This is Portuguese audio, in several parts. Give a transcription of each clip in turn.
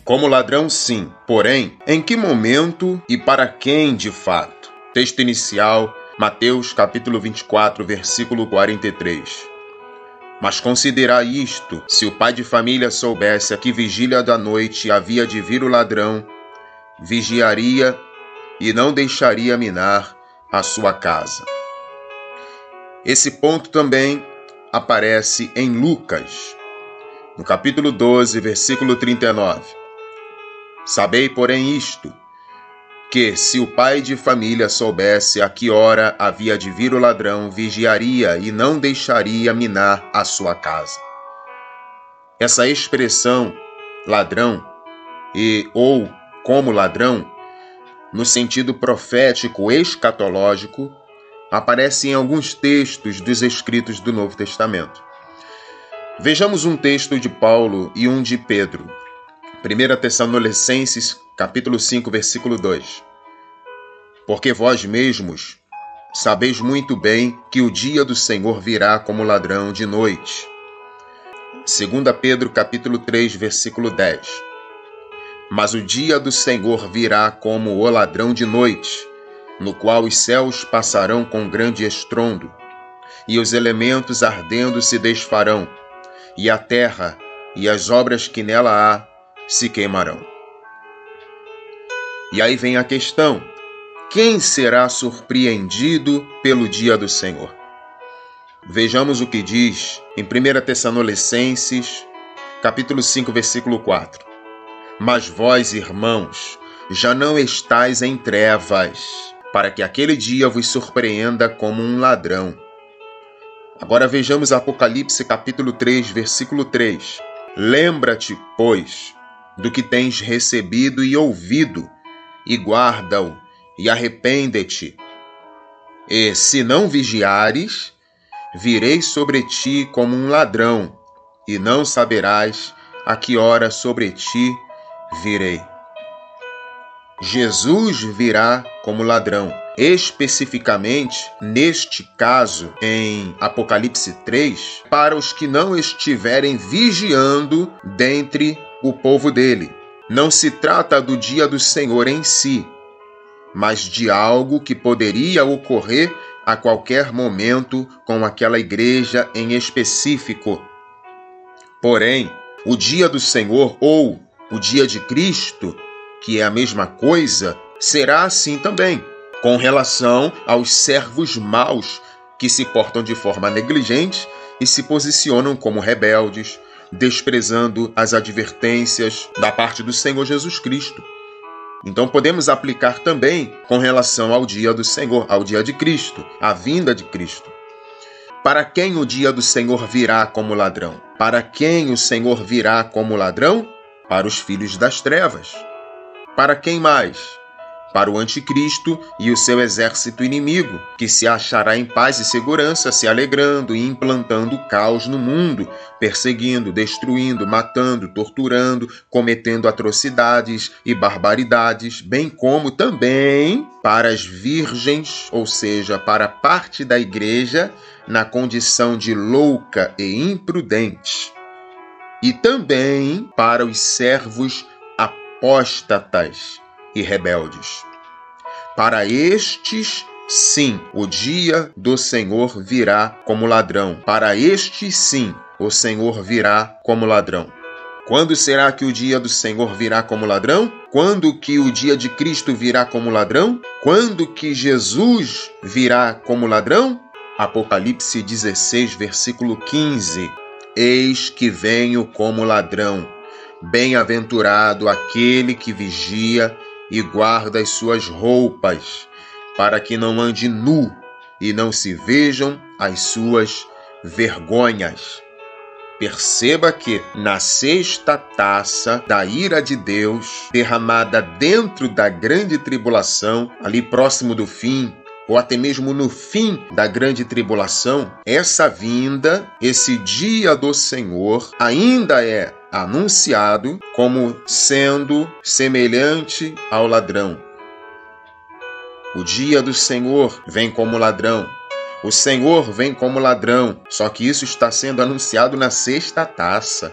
Como ladrão, sim. Porém, em que momento e para quem de fato? Texto inicial, Mateus capítulo 24, versículo 43. Mas considerai isto: se o pai de família soubesse a que vigília da noite havia de vir o ladrão, vigiaria e não deixaria minar a sua casa. Esse ponto também aparece em Lucas, no capítulo 12, versículo 39. Sabei, porém, isto, que se o pai de família soubesse a que hora havia de vir o ladrão, vigiaria e não deixaria minar a sua casa. Essa expressão, ladrão, ou como ladrão, no sentido profético escatológico, aparece em alguns textos dos escritos do Novo Testamento. Vejamos um texto de Paulo e um de Pedro. 1 Tessalonicenses, capítulo 5, versículo 2. Porque vós mesmos sabeis muito bem que o dia do Senhor virá como ladrão de noite. 2 Pedro, capítulo 3, versículo 10. Mas o dia do Senhor virá como o ladrão de noite, no qual os céus passarão com grande estrondo, e os elementos ardendo se desfarão, e a terra e as obras que nela há se queimarão. E aí vem a questão: quem será surpreendido pelo dia do Senhor? Vejamos o que diz em 1 Tessalonicenses, capítulo 5, versículo 4. Mas vós, irmãos, já não estáis em trevas, para que aquele dia vos surpreenda como um ladrão. Agora vejamos Apocalipse, capítulo 3, versículo 3. Lembra-te, pois, do que tens recebido e ouvido, e guarda-o, e arrepende-te. E se não vigiares, virei sobre ti como um ladrão, e não saberás a que hora sobre ti virei. Jesus virá como ladrão. Especificamente, neste caso, em Apocalipse 3, para os que não estiverem vigiando dentre o povo dele. Não se trata do dia do Senhor em si, mas de algo que poderia ocorrer a qualquer momento com aquela igreja em específico. Porém, o dia do Senhor, ou o dia de Cristo, que é a mesma coisa, será assim também, com relação aos servos maus que se portam de forma negligente e se posicionam como rebeldes, desprezando as advertências da parte do Senhor Jesus Cristo. Então podemos aplicar também com relação ao dia do Senhor, ao dia de Cristo, à vinda de Cristo. Para quem o dia do Senhor virá como ladrão? Para quem o Senhor virá como ladrão? Para os filhos das trevas. Para quem mais? Para o anticristo e o seu exército inimigo, que se achará em paz e segurança, se alegrando e implantando caos no mundo, perseguindo, destruindo, matando, torturando, cometendo atrocidades e barbaridades, bem como também para as virgens, ou seja, para parte da igreja, na condição de louca e imprudente. E também para os servos apóstatas e rebeldes. Para estes, sim, o dia do Senhor virá como ladrão. Para estes, sim, o Senhor virá como ladrão. Quando será que o dia do Senhor virá como ladrão? Quando que o dia de Cristo virá como ladrão? Quando que Jesus virá como ladrão? Apocalipse 16, versículo 15. Eis que venho como ladrão. Bem-aventurado aquele que vigia e guarda as suas roupas, para que não ande nu e não se vejam as suas vergonhas. Perceba que na sexta taça da ira de Deus, derramada dentro da grande tribulação, ali próximo do fim, ou até mesmo no fim da grande tribulação, essa vinda, esse dia do Senhor, ainda é anunciado como sendo semelhante ao ladrão. O dia do Senhor vem como ladrão. O Senhor vem como ladrão. Só que isso está sendo anunciado na sexta taça.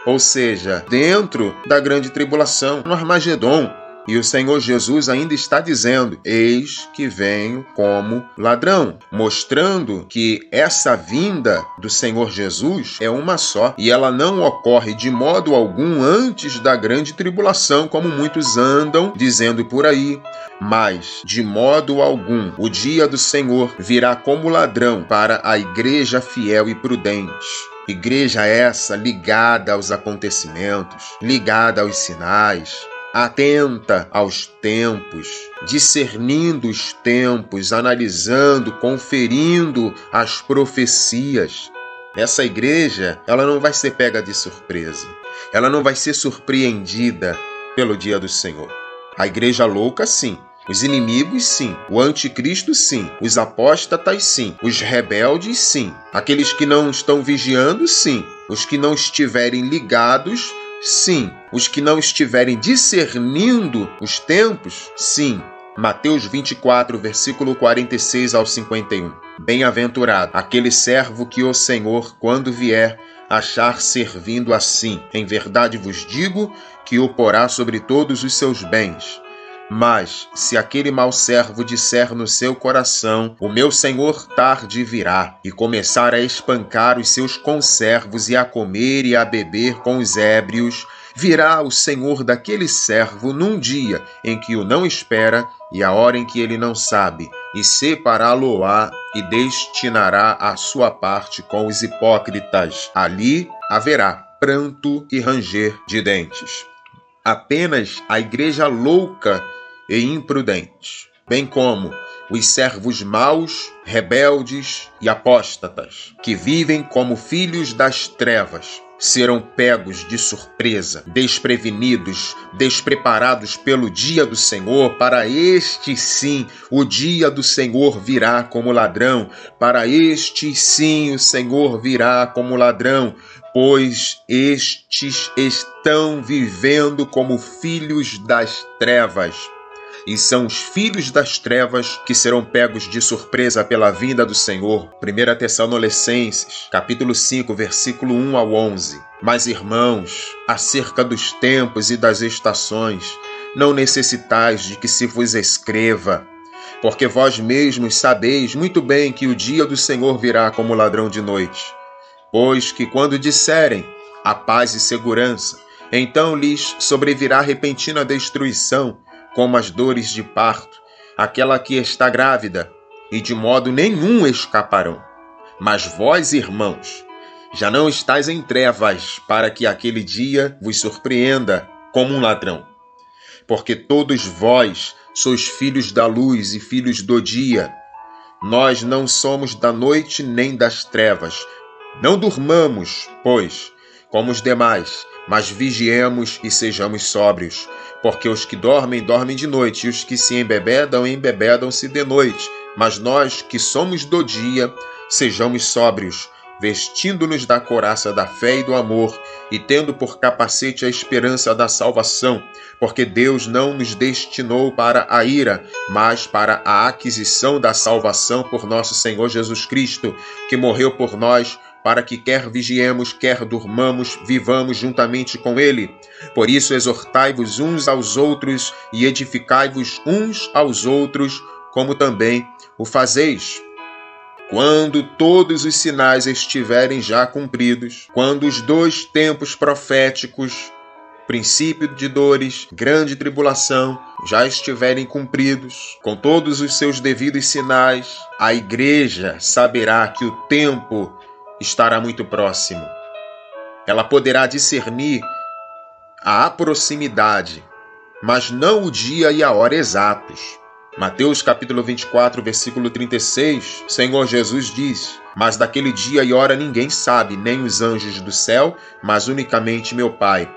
ou seja, dentro da grande tribulação, no Armagedon. E o Senhor Jesus ainda está dizendo: eis que venho como ladrão, mostrando que essa vinda do Senhor Jesus é uma só, e ela não ocorre de modo algum antes da grande tribulação, como muitos andam dizendo por aí. Mas, de modo algum, o dia do Senhor virá como ladrão para a igreja fiel e prudente. Igreja essa ligada aos acontecimentos, ligada aos sinais, atenta aos tempos, discernindo os tempos, analisando, conferindo as profecias. Essa igreja, ela não vai ser pega de surpresa. Ela não vai ser surpreendida pelo dia do Senhor. A igreja louca, sim. Os inimigos, sim. O anticristo, sim. Os apóstatas, sim. Os rebeldes, sim. Aqueles que não estão vigiando, sim. Os que não estiverem ligados, sim. Os que não estiverem discernindo os tempos, sim. Mateus 24, versículo 46 ao 51. Bem-aventurado aquele servo que o Senhor, quando vier, achar servindo assim. Em verdade vos digo que o porá sobre todos os seus bens. Mas, se aquele mau servo disser no seu coração: o meu senhor tarde virá, e começar a espancar os seus conservos e a comer e a beber com os ébrios, virá o senhor daquele servo num dia em que o não espera e a hora em que ele não sabe, e separá-lo-á e destinará a sua parte com os hipócritas. Ali haverá pranto e ranger de dentes. Apenas a igreja louca e imprudente, bem como os servos maus, rebeldes e apóstatas, que vivem como filhos das trevas, serão pegos de surpresa, desprevenidos, despreparados pelo dia do Senhor. Para este sim, o dia do Senhor virá como ladrão. Para este sim, o Senhor virá como ladrão, pois estes estão vivendo como filhos das trevas. E são os filhos das trevas que serão pegos de surpresa pela vinda do Senhor. 1 Tessalonicenses, capítulo 5, versículo 1 ao 11. Mas, irmãos, acerca dos tempos e das estações, não necessitais de que se vos escreva, porque vós mesmos sabeis muito bem que o dia do Senhor virá como ladrão de noite. Pois que quando disserem a paz e segurança, então lhes sobrevirá repentina destruição, como as dores de parto, aquela que está grávida, e de modo nenhum escaparão. Mas vós, irmãos, já não estáis em trevas, para que aquele dia vos surpreenda como um ladrão. Porque todos vós sois filhos da luz e filhos do dia. Nós não somos da noite nem das trevas. Não durmamos, pois, como os demais, mas vigiemos e sejamos sóbrios. Porque os que dormem, dormem de noite, e os que se embebedam, embebedam-se de noite. Mas nós, que somos do dia, sejamos sóbrios, vestindo-nos da couraça da fé e do amor, e tendo por capacete a esperança da salvação. Porque Deus não nos destinou para a ira, mas para a aquisição da salvação por nosso Senhor Jesus Cristo, que morreu por nós, para que quer vigiemos, quer durmamos, vivamos juntamente com Ele. Por isso exortai-vos uns aos outros e edificai-vos uns aos outros, como também o fazeis. Quando todos os sinais estiverem já cumpridos, quando os 2 tempos proféticos, princípio de dores, grande tribulação, já estiverem cumpridos, com todos os seus devidos sinais, a igreja saberá que o tempo estará muito próximo. Ela poderá discernir a proximidade, mas não o dia e a hora exatos. Mateus capítulo 24, versículo 36, Senhor Jesus diz: mas daquele dia e hora ninguém sabe, nem os anjos do céu, mas unicamente meu Pai.